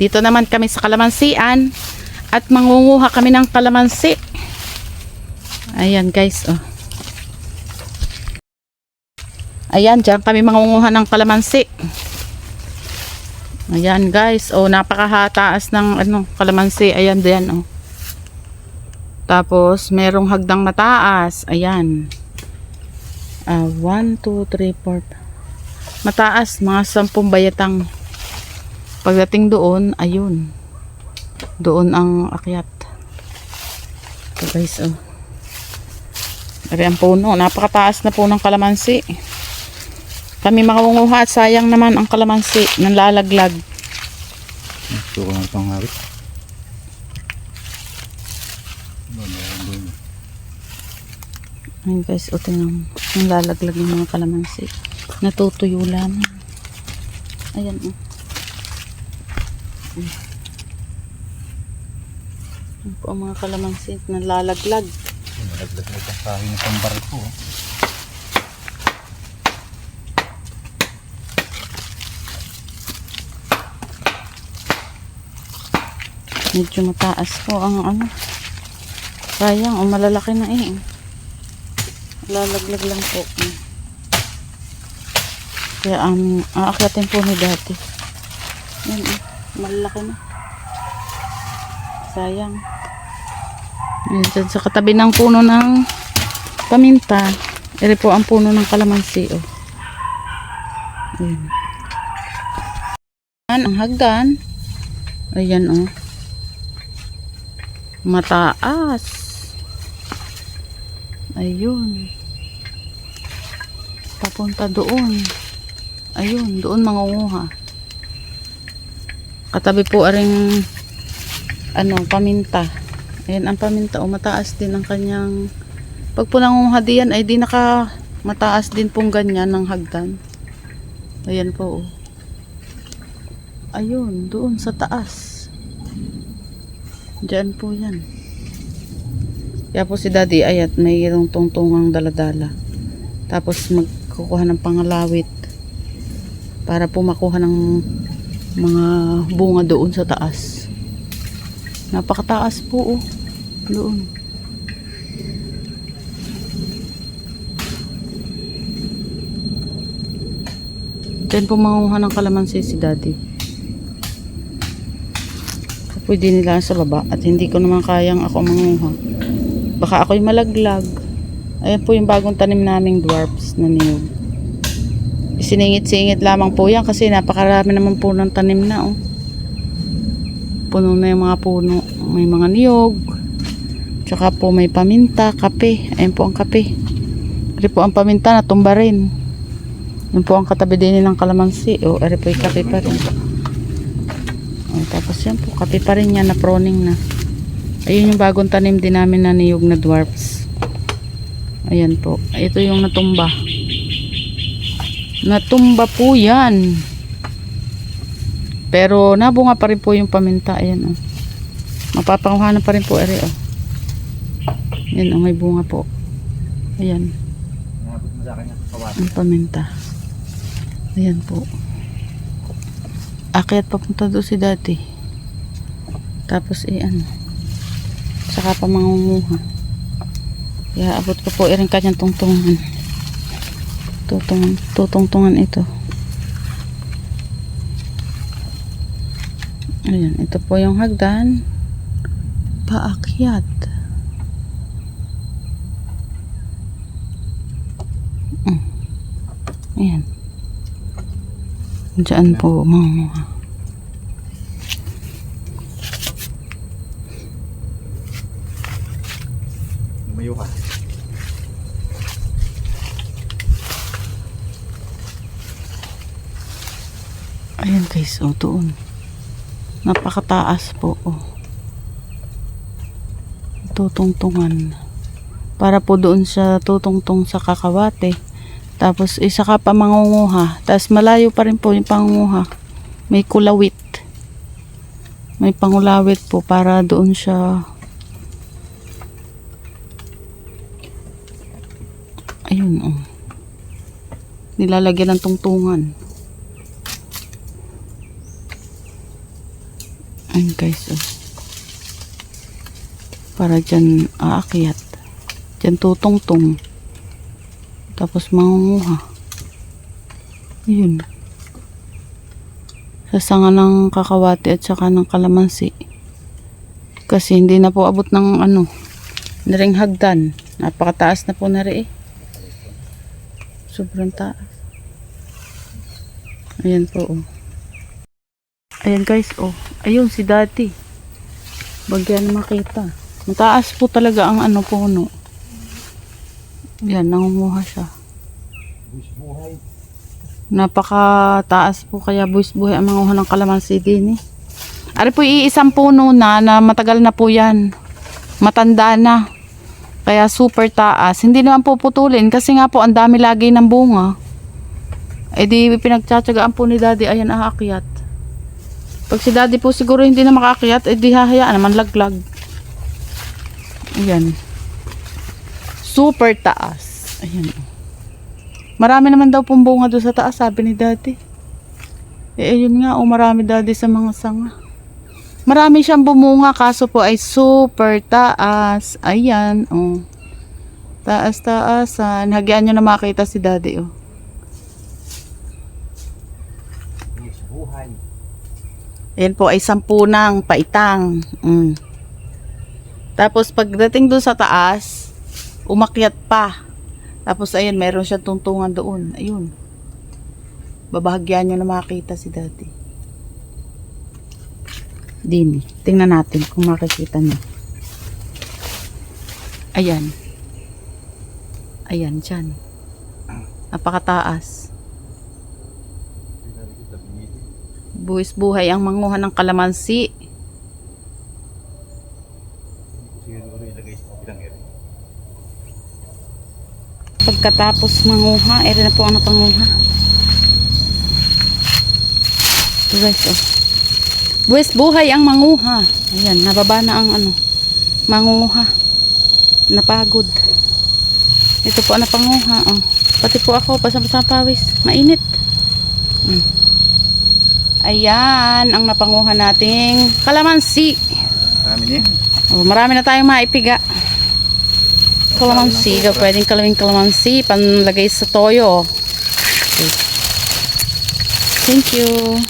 Dito naman kami sa kalamansian at mangunguha kami ng kalamansi. Ayan guys, oh. Ayan, dyan kami mangunguha ng kalamansi. Ayan guys, oh, napakataas ng kalamansi. Ayan diyan, oh. Tapos merong hagdang mataas. Ayan. 1, 2, 3, 4. Mataas, mga 10 bayatang. Pagdating doon, ayun. Doon ang akyat. Ito guys, oh. Dari ang puno, napakataas na po ng kalamansi. Kami makunguha at sayang naman ang kalamansi, nanlalaglag. Ito ko ng pangawit. Ayun guys, o tingnan, nanlalaglag ng mga kalamansi. Natutuyo lang. Ayan, oh. Ayan po ang mga kalamansi, nanlalaglag. Nalaglag na itong kahoy ng pambar ko. Medyo mataas po ang sayang, o malalaki na eh. Lalaglag lang po. Kaya aakyatin po ni dati. Yan, malalaki na. Sayang. Yan, dyan sa katabi ng puno ng paminta. Ere po ang puno ng kalamansi. Oh. Ayan. Ang hagdan. Ayan, oh. Mataas. Ayun. Papunta doon. Ayun, doon mangunguha. Katabi po aring paminta. Ayan ang paminta, mataas din ang kanyang, pag po nangunguha diyan ay di mataas din pong ganyan ng hagdan. Ayan po, oh. Ayun, doon sa taas. Diyan po yan. Kaya po si daddy ayat mayroong tungtungang daladala. Tapos magkukuha ng pangalawit para po makuha ng mga bunga doon sa taas. Napakataas po, oh. Doon. Diyan po manguha ng kalamansi si daddy. Pwede nila sa baba at hindi ko naman kayang ako manguha. Baka ako'y malaglag. Ayan po yung bagong tanim naming dwarfs na niyog. Isiningit-singit lamang po yan kasi napakarami naman po ng tanim na, oh. Puno na yung mga puno. May mga niyog. Tsaka po may paminta, kape. Ayan po ang kape. Eri po ang paminta na tumba rin. Yan po ang katabi din nilang kalamansi. O, eri po yung kape pa rin. O, tapos yan po, kape pa rin yan na proning na. Ayun yung bagong tanim din namin na niyog na dwarfs. Ayan po. Ito yung natumba. Natumba po yan. Pero nabunga pa rin po yung paminta. Ayan, oh. Mapapanguhanan pa rin po, eri, oh. Ayan, oh, may bunga po. Ayan. Ang paminta. Ayan po. Akyat papunta doon si dati. Tapos saka pa mangunguha. Kaya abot ko po rin kanyang tungtungan. Tutungtungan ito. Ayan, ito po yung hagdan. Paakyat. Ayan. Diyan po mangunguha. Lumayo ka. Ayan guys, oh, doon. Napakataas po, oh. Tutungtungan. Para po doon sa tutungtong sa kakawate. Tapos isa ka pa mangunguha. Tapos malayo pa rin po yung pangunguha. May kulawit. May pangulawit po para doon siya. Ayun, oh. Nilalagyan ng tungtungan. Ayun guys, oh. Para dyan aakyat. Dyan tutungtong. Tapos mangunguha. Ayun. Sa sanga ng kakawati at saka ng kalamansi. Kasi hindi na po abot ng ano, naring hagdan. Napakataas na po na rin eh. Sobrang taas. Ayan po oh. Ayan guys oh. Ayun si Daddy. Bagyan makita. Mataas po talaga ang ano puno. Ayan, nangunguha siya. Napakataas po kaya buhay ang manguha ng kalamansi din eh. Ari po iisang puno na matagal na po yan. Matanda na. Kaya super taas. Hindi naman po putulin kasi nga po ang dami lagi ng bunga. Eh di pinagtsatsagaan po ni Daddy ayan aakyat. Pag si Daddy po siguro hindi na makaakyat, eh di hahayaan naman laglag. Ayan. Super taas. Ayan. Marami naman daw pong bunga doon sa taas, sabi ni Daddy. Eh ayun nga, marami Daddy sa mga sanga. Marami siyang bumunga kaso po ay super taas. Ayan, oh. Taas-taasan. Hagyan nyo na makita si Daddy, oh. Ayan po ay 10 ng paitang. Tapos pagdating doon sa taas, umakyat pa. Tapos ayun, meron siyang tungtungan doon. Ayun. Babahagyan nyo na makita si Daddy. Din. Tingnan natin kung makikita nyo. Ayan. Ayan, dyan. Napakataas. Buwis buhay ang manguha ng kalamansi. Pagkatapos manguha, ere na po ang napanguha. Ito guys, oh. Buwis buhay ang manguha. Ayan, nababa na ang ano, manguha. Napagod. Ito po ang napanguha, oh. Pati po ako, pasang-pasang pawis. Mainit. Ayan, ang napanguha nating kalamansi. Marami niya. Oh, marami na tayong maipiga. Kalamansi, pwedeng kalawing kalamansi, panlagay sa toyo. Okay. Thank you.